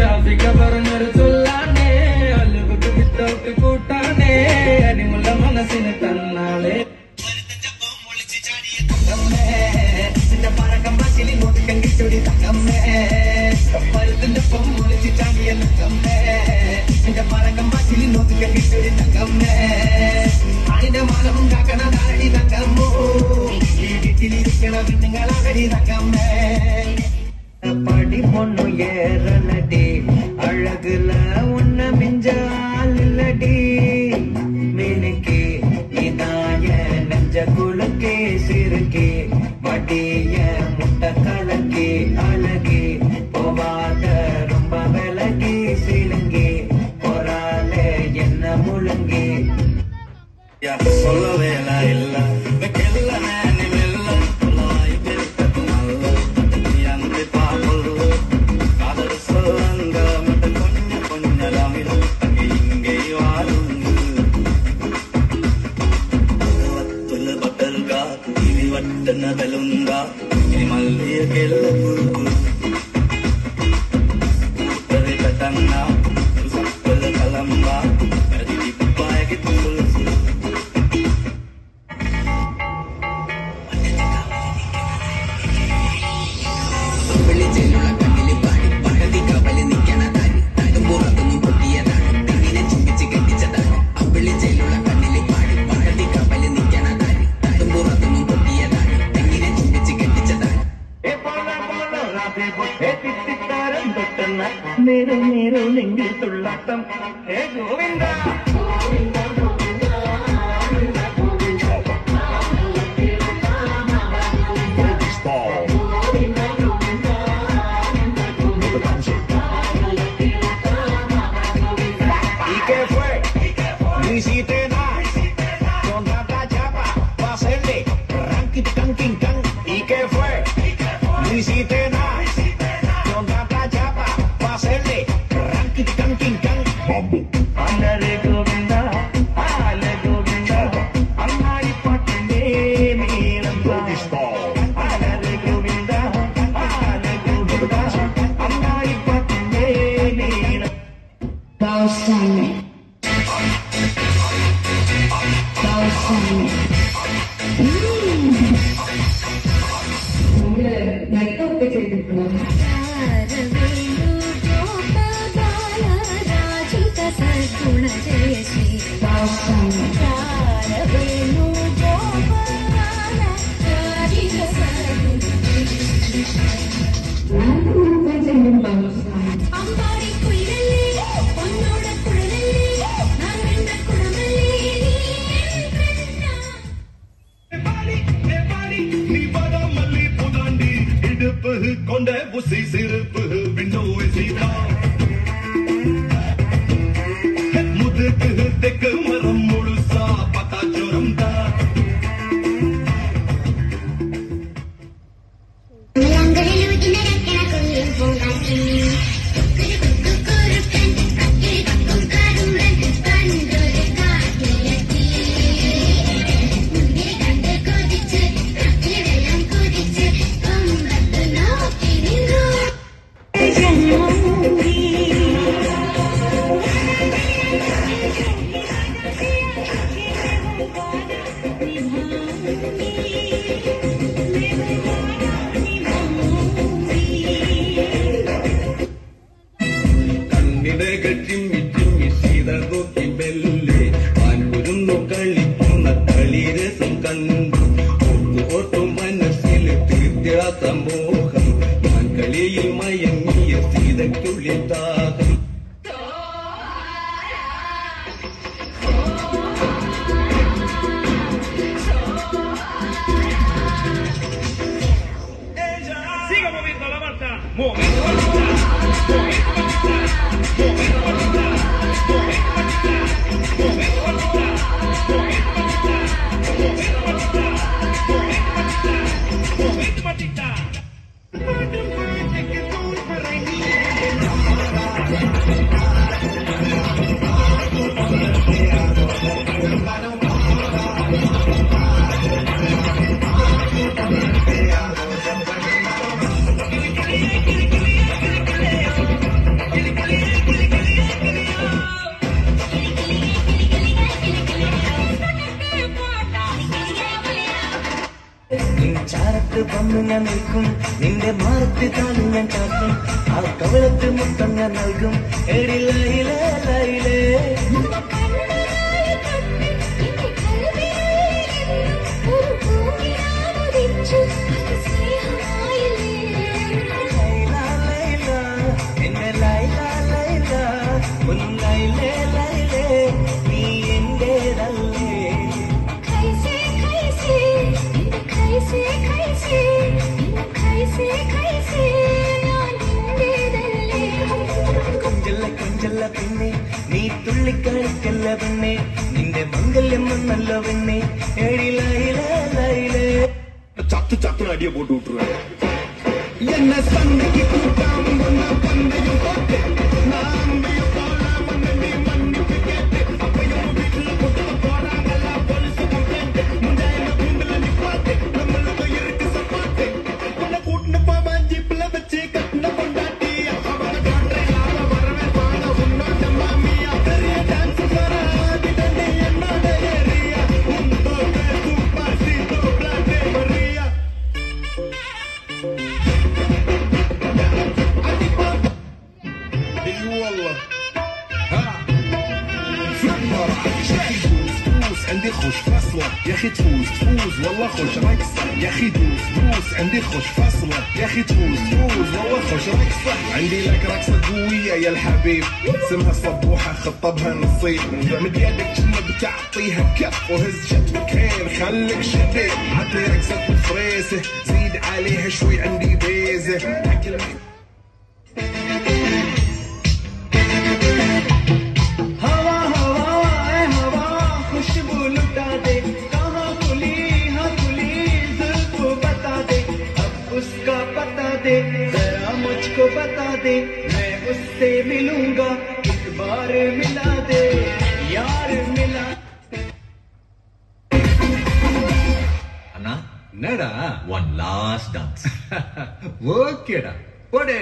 ഷാഫിക്ക പറഞ്ഞൊരു ചൊല്ലാണേ അല്ലുകുട്ട് വിത്തൗട്ട് കൂട്ടാണേ അടിമുള്ള മനസ്സിന് തന്നാളെ പറക്കം പച്ചിലി മുതുക്കം കിച്ചൊടി തങ്ങമ്മേ പരുത്തിന്റെ പൊം ഒളിച്ച് ചാടിയ തങ്ങമ്മേ എന്റെ പറക്കം പച്ചിലി മുതുക്കം കിച്ചൊടി തങ്ങമ്മേ അണിന്റെ മാനം ഉണ്ടാക്കണ താരടി തങ്ങമ്മോ ഈ വീട്ടിലിരിക്കണ പെണ്ണുങ്ങളാകടി തങ്ങമ്മേ படி பொண்ணு ஏறலடி அழகுல உன்ன மிஞ்சால் இல்லடி மினுக்கி இதாய நெஞ்ச குலுக்கி சிறுக்கி மடிய முட்டை கலக்கி அழகி போவாத ரொம்ப விலகி சிலுங்கி போராளே என்ன முழுங்கி சொல்ல வேலை இல்ல Belunga, Himalaya Kelapu, Putri Katanga, Sapal Kalamba, Adi Pupai Kitul. Beli celula kandili padi, padi kapali nikana tadi, tadi muratunu putiya tadi, tengine chimpichi gandicha tadi. Beli celula kandili padi, padi kapali nikana tadi, tadi muratunu putiya tadi. നേരോ നേരോ നെഞ്ചിൽ തുള്ളാട്ടം ഹേ ഗോവിന്ദ கொண்ட புசி சிறுப்பு விண்டோவை சீதா முதுக்கு தெக்கு மரம் முழுசா பத்தா ஜோரம் தான் സമൂഹം ഞാൻ കളിയിൽ മയങ്ങിയ സീതയ്ക്കുള്ളിൽ ദാഹം Siga moviendo la marcha, moviendo la marcha, moviendo la marcha, moviendo la marcha, moviendo la marcha, moviendo la marcha, moviendo la marcha, moviendo la marcha, moviendo la marcha. വന്നു ഞാൻ നിൽക്കും നിന്റെ മാറത്ത് താനും ഞാൻ കാക്കും ആ കവളത്ത് മുത്തം ഞാൻ നൽകും എടി ലൈലേ ലൈലേ എന്നെ ലൈല ലൈല ഒരു ലൈലേ ലൈലേ നീ എന്റേതല്ലേ കൊഞ്ചല്ല കൊഞ്ചല്ല പെണ്ണെ നീ തുള്ളിക്കളിക്കല്ല പെണ്ണെ നിന്റെ മംഗല്യം വന്നല്ല പെണ്ണെ എടി ലൈലേ ലൈലേ ചത്ത് ചത്ത് അടിയെ പോട്ട് വിട്ടുരുവാണ് എന്നെ സന്ധിക്ക് കൂട്ടാൻ വന്ന പന്തയും പോട്ടെ നാമ്പിയ പോല മണ്ണി മണ്ണിപ്പ് കേട്ട് അപ്പയും വീട്ടില് പൊട്ടുന്ന പോരാങ്ങല്ല പോലീസ് കംപ്ലൈന്റ് മുണ്ടായ കൂമ്പില നിപ്പാട്ടെ നമ്മൾക്ക് ഇருக்கு സപ്പാട്ടെ പിന്നെ കൂട്ടിന് പോവാൻ ജീപ്പിലെ വെച്ച് കട്ടിന കൊണ്ടാട്ടി അവളെ കോട്ടയിലാവ വരവേ പാട ഉന്നോട്ട മാമിയ ചെറിയ ഡാൻസ് പറയാതിടണ്ടേ എന്നോട് ഏറിയ ഉണ്ടോ സൂപ്പർ സീറ്റോ ബ്ലാക്ക് മറിയ والله ها فوز عندي خوش فاصلة يا اخي تفوز والله خوش رقصة يا اخي دوس عندي خوش فاصلة يا اخي تفوز والله خوش رقصة عندي لك رقصة قوية يا الحبيب اسمها صبوحة خطبها نصيب مد يدك كنا بتعطيها كف وهز شتوكين خليك شديد عطي رقصة الفريسة زيد عليها شوي عندي بيزة اكل खुशबू लुटा दे कहाँ खुली हाँ खुली जुल्फ बता दे अब उसका पता दे जरा मुझको बता दे मैं उससे मिलूंगा एक बार मिला दे यार मिला அண்ணா என்னடா ஒன் லாஸ்ட் டான்ஸ் ஓகேடா போடே